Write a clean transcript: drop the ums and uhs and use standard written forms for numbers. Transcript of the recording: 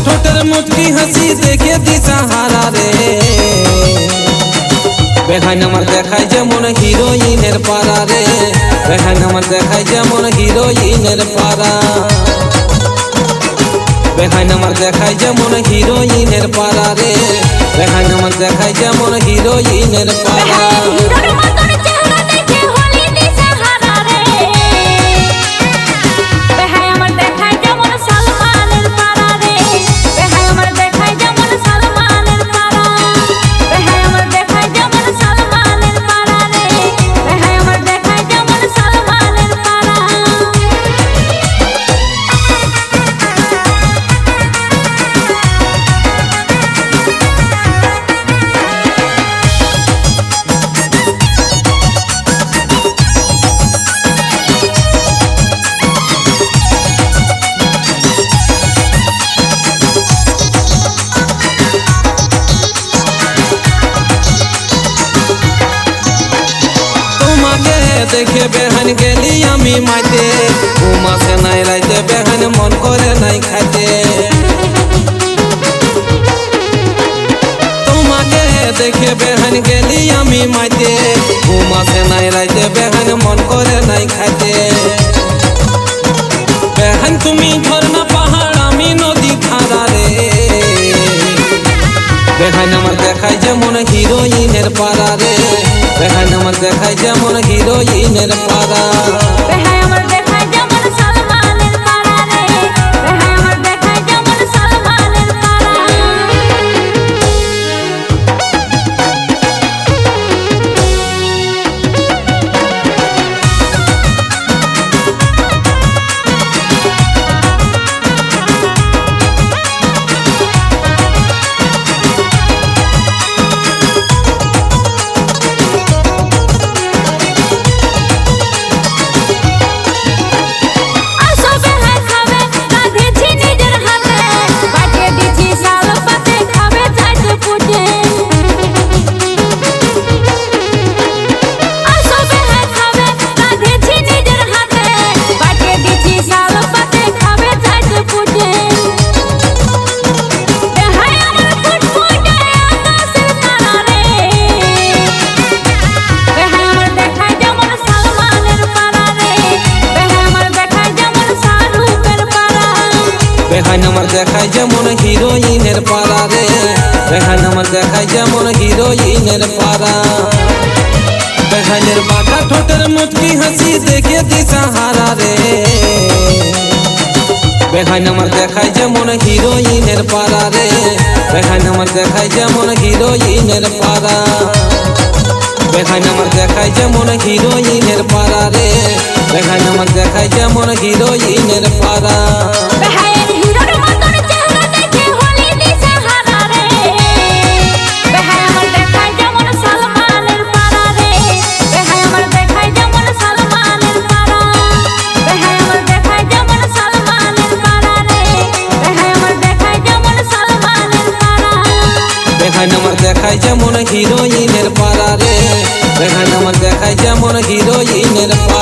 ठोटर मुचकी हंसी देखे दिशाहारा रे बेहान আমার দেখায় যেমন হিরোইনের পারা রে বেহান আমার দেখায় যেমন হিরোইনের পারা বেহান আমার দেখায় যেমন হিরোইনের পারা রে বেহান আমার দেখায় যেমন হিরোইনের পারা देखे बेहन गेली आमी माइते घुमा से नाई राइते बेहन मन करे नाई खाते तुम्हाके देखे बेहन गेली आमी माइते घुमा से नाई राइते बेहन मन करे नाई खाते बेहन तुमी झरना पहाड़ आमी नदी धारा रे बेहन আমার দেখায় যেমন হিরোইনের পারা রে বেহান আমার দেখায় যেমন হিরোইনের পারা বেহান আমার দেখায় যেমন সালমানের পারা রে বেহান আমার দেখায় যেমন সালমানের পারা বেহান আমার দেখায় যেমন হিরোইনের পারা রে বেহান আমার দেখায় যেমন হিরোইনের পারা বেহানের বাঁকা ঠোঁটের মুচকি হাসি দেখে দিশাহারা রে বেহান আমার দেখায় যেমন হিরোইনের পারা রে বেহান আমার দেখায় যেমন হিরোইনের পারা বেহান আমার দেখায় যেমন হিরোইনের পারা রে বেহান আমার দেখায় যেমন হিরোইনের পারা বেহান আমার দেখায় যেমন হিরোইনের পারা রে বেহান আমার দেখায় যেমন হিরোইনের পারা।